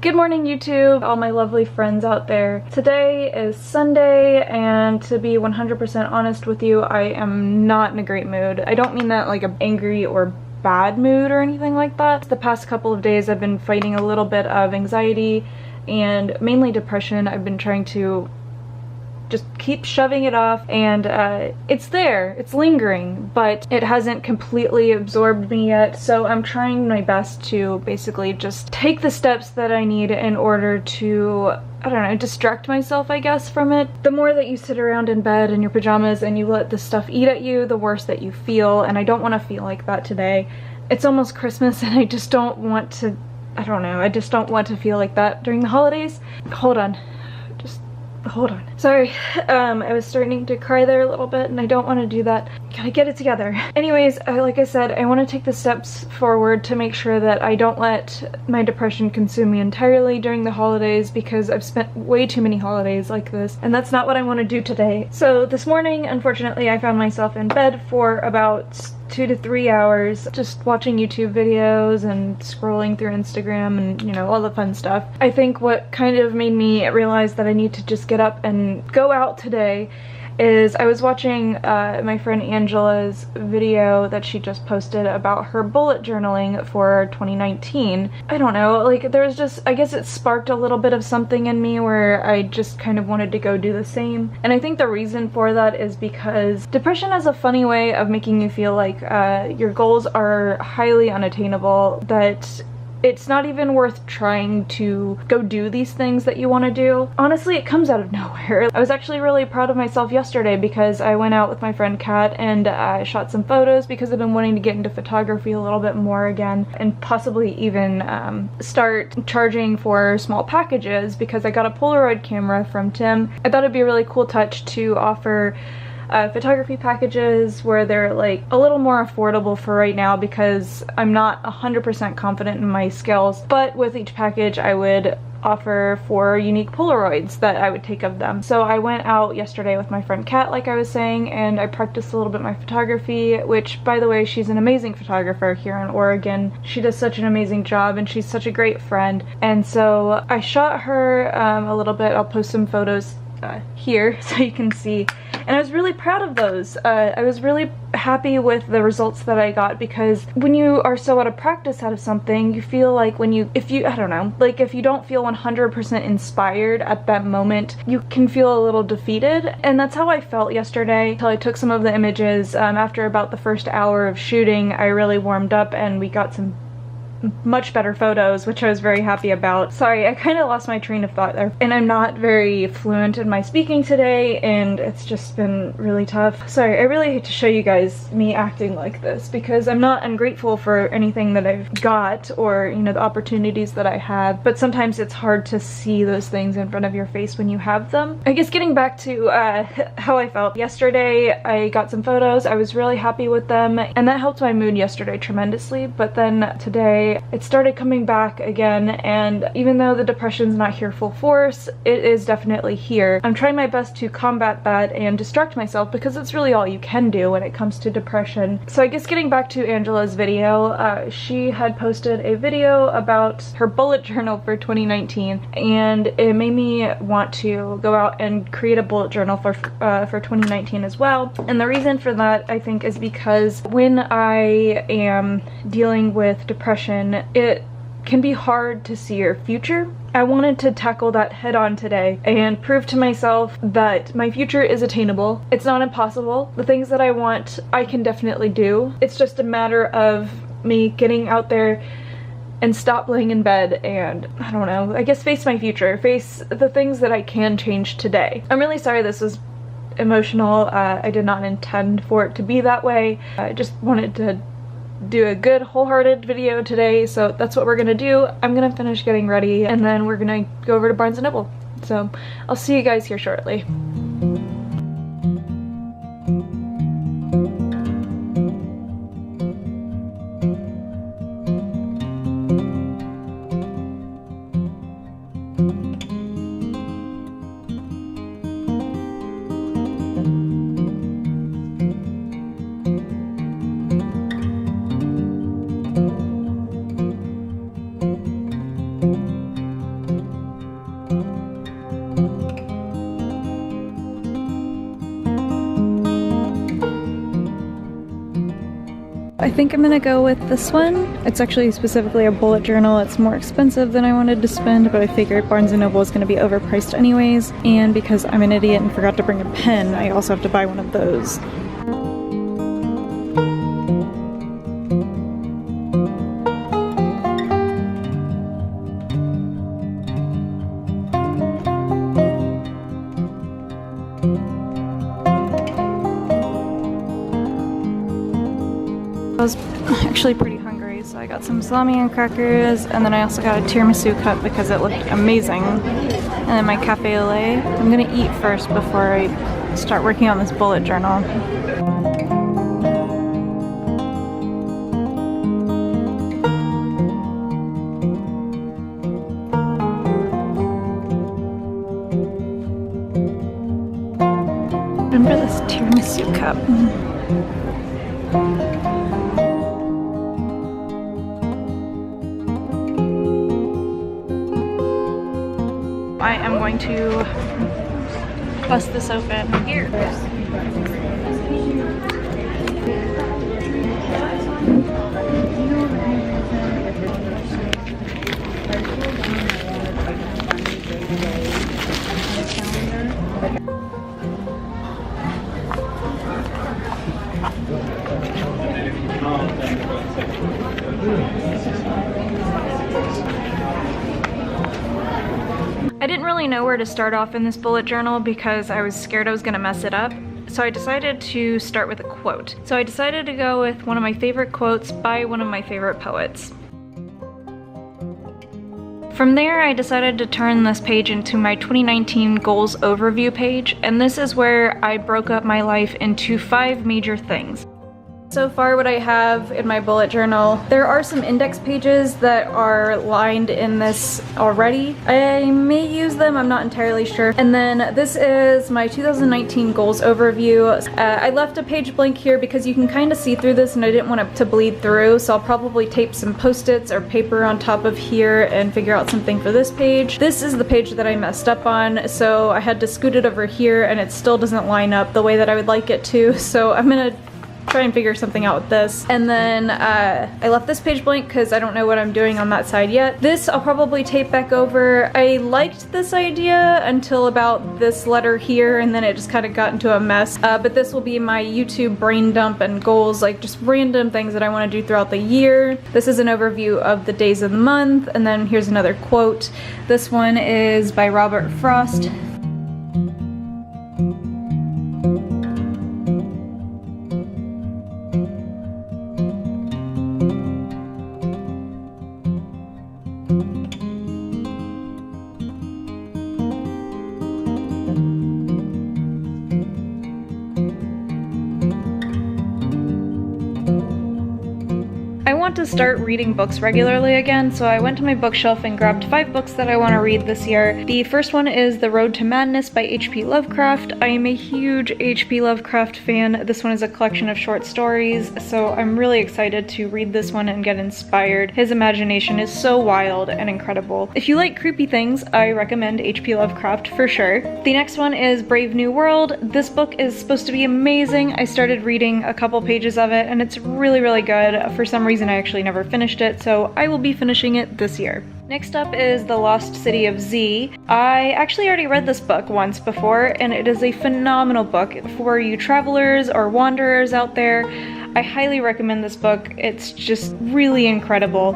Good morning, YouTube, all my lovely friends out there. Today is Sunday, and to be 100% honest with you, I am not in a great mood. I don't mean that like an angry or bad mood or anything like that. The past couple of days I've been fighting a little bit of anxiety and mainly depression. I've been trying to just keep shoving it off, and it's there, it's lingering, but it hasn't completely absorbed me yet, so I'm trying my best to basically just take the steps that I need in order to, I don't know, distract myself, I guess, from it. The more that you sit around in bed in your pajamas and you let the stuff eat at you, the worse that you feel, and I don't want to feel like that today. It's almost Christmas and I just don't want to, I don't know, I just don't want to feel like that during the holidays. Hold on. Sorry, I was starting to cry there a little bit and I don't want to do that. Gotta get it together. Anyways, like I said, I want to take the steps forward to make sure that I don't let my depression consume me entirely during the holidays, because I've spent way too many holidays like this, and that's not what I want to do today. So this morning, unfortunately, I found myself in bed for about 2 to 3 hours just watching YouTube videos and scrolling through Instagram and, you know, all the fun stuff. I think what kind of made me realize that I need to just get up and go out today is I was watching my friend Angela's video that she just posted about her bullet journaling for 2019. I don't know, like there was just, I guess it sparked a little bit of something in me where I just kind of wanted to go do the same. And I think the reason for that is because depression has a funny way of making you feel like your goals are highly unattainable, that it's not even worth trying to go do these things that you want to do. Honestly, it comes out of nowhere. I was actually really proud of myself yesterday because I went out with my friend Kat and I shot some photos because I've been wanting to get into photography a little bit more again, and possibly even start charging for small packages, because I got a Polaroid camera from Tim. I thought it'd be a really cool touch to offer photography packages where they're like a little more affordable for right now, because I'm not 100% confident in my skills, but with each package I would offer 4 unique Polaroids that I would take of them. So I went out yesterday with my friend Kat, like I was saying, and I practiced a little bit my photography, which, by the way, she's an amazing photographer here in Oregon. She does such an amazing job and she's such a great friend. And so I shot her a little bit. I'll post some photos here so you can see, and I was really proud of those. I was really happy with the results that I got, because when you are so out of practice out of something, you feel like if you don't feel 100% inspired at that moment, you can feel a little defeated, and that's how I felt yesterday until I took some of the images. After about the first hour of shooting, I really warmed up and we got some much better photos, which I was very happy about. Sorry, I kind of lost my train of thought there, and I'm not very fluent in my speaking today, and it's just been really tough. Sorry, I really hate to show you guys me acting like this, because I'm not ungrateful for anything that I've got, or, you know, the opportunities that I have, but sometimes it's hard to see those things in front of your face when you have them. I guess getting back to how I felt yesterday, I got some photos, I was really happy with them, and that helped my mood yesterday tremendously. But then today it started coming back again, and even though the depression's not here full force, it is definitely here. I'm trying my best to combat that and distract myself, because it's really all you can do when it comes to depression. So I guess getting back to Angela's video, she had posted a video about her bullet journal for 2019, and it made me want to go out and create a bullet journal for 2019 as well. And the reason for that, I think, is because when I am dealing with depression, it can be hard to see your future. I wanted to tackle that head on today and prove to myself that my future is attainable. It's not impossible. The things that I want, I can definitely do. It's just a matter of me getting out there and stop laying in bed and, I don't know, I guess face my future, face the things that I can change today. I'm really sorry this was emotional. I did not intend for it to be that way. I just wanted to do a good wholehearted video today, so that's what we're gonna do. I'm gonna finish getting ready and then we're gonna go over to Barnes & Noble. So I'll see you guys here shortly. I think I'm gonna go with this one. It's actually specifically a bullet journal. It's more expensive than I wanted to spend, but I figured Barnes & Noble is gonna be overpriced anyways. And because I'm an idiot and forgot to bring a pen, I also have to buy one of those. I was actually pretty hungry, so I got some salami and crackers, and then I also got a tiramisu cup because it looked amazing. And then my cafe au lait. I'm gonna eat first before I start working on this bullet journal. Remember this tiramisu cup. I am going to bust this open here. I didn't really know where to start off in this bullet journal because I was scared I was gonna mess it up. So I decided to start with a quote. So I decided to go with one of my favorite quotes by one of my favorite poets. From there, I decided to turn this page into my 2019 goals overview page, and this is where I broke up my life into 5 major things. So far what I have in my bullet journal, there are some index pages that are lined in this already. I may use them, I'm not entirely sure. And then this is my 2019 goals overview. I left a page blank here because you can kind of see through this and I didn't want it to bleed through, so I'll probably tape some post-its or paper on top of here and figure out something for this page. This is the page that I messed up on, so I had to scoot it over here and it still doesn't line up the way that I would like it to, so I'm gonna try and figure something out with this. And then I left this page blank because I don't know what I'm doing on that side yet. This I'll probably tape back over. I liked this idea until about this letter here, and then it just kind of got into a mess. But this will be my YouTube brain dump and goals, like just random things that I want to do throughout the year. This is an overview of the days of the month, and then here's another quote. This one is by Robert Frost. I want to start reading books regularly again, so I went to my bookshelf and grabbed 5 books that I want to read this year. The first one is The Road to Madness by H.P. Lovecraft. I am a huge H.P. Lovecraft fan. This one is a collection of short stories, so I'm really excited to read this one and get inspired. His imagination is so wild and incredible. If you like creepy things, I recommend H.P. Lovecraft for sure. The next one is Brave New World. This book is supposed to be amazing. I started reading a couple pages of it and it's really, really good. For some reason I actually never finished it, so I will be finishing it this year. Next up is The Lost City of Z. I actually already read this book once before, and it is a phenomenal book for you travelers or wanderers out there. I highly recommend this book. It's just really incredible.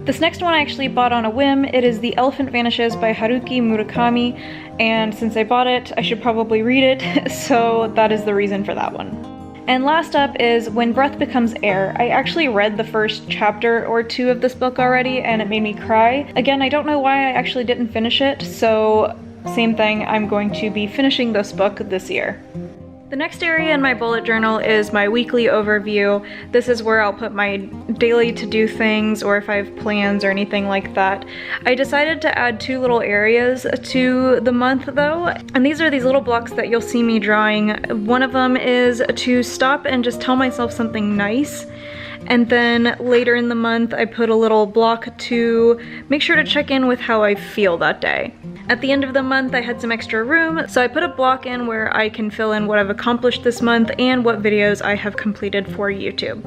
This next one I actually bought on a whim. It is The Elephant Vanishes by Haruki Murakami, and since I bought it, I should probably read it, so that is the reason for that one. And last up is When Breath Becomes Air. I actually read the first chapter or 2 of this book already and it made me cry. Again, I don't know why I actually didn't finish it, so same thing, I'm going to be finishing this book this year. The next area in my bullet journal is my weekly overview. This is where I'll put my daily to-do things or if I have plans or anything like that. I decided to add 2 little areas to the month though, and these are these little blocks that you'll see me drawing. One of them is to stop and just tell myself something nice. And then later in the month, I put a little block to make sure to check in with how I feel that day. At the end of the month, I had some extra room, so I put a block in where I can fill in what I've accomplished this month and what videos I have completed for YouTube.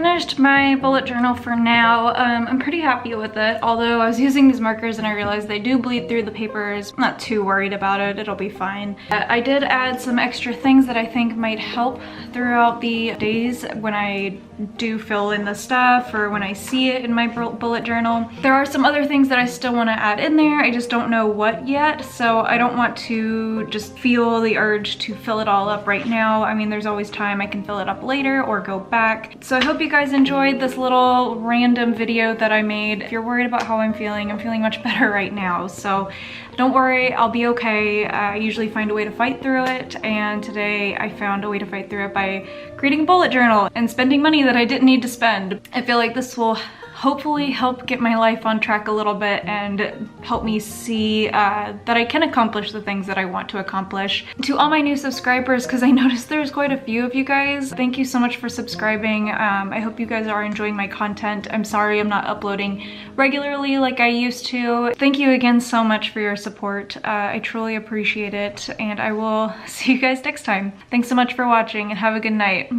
finished my bullet journal for now. I'm pretty happy with it, although I was using these markers and I realized they do bleed through the papers. I'm not too worried about it, it'll be fine. I did add some extra things that I think might help throughout the days when I do fill in the stuff or when I see it in my bullet journal. There are some other things that I still want to add in there, I just don't know what yet, so I don't want to just feel the urge to fill it all up right now. I mean, there's always time, I can fill it up later or go back. So I hope you guys enjoyed this little random video that I made. If you're worried about how I'm feeling much better right now, so don't worry, I'll be okay. I usually find a way to fight through it, and today I found a way to fight through it by creating a bullet journal and spending money that I didn't need to spend. I feel like this will hopefully help get my life on track a little bit and help me see that I can accomplish the things that I want to accomplish. To all my new subscribers, because I noticed there's quite a few of you guys, thank you so much for subscribing. I hope you guys are enjoying my content. I'm sorry I'm not uploading regularly like I used to. Thank you again so much for your support. I truly appreciate it, and I will see you guys next time. Thanks so much for watching and have a good night.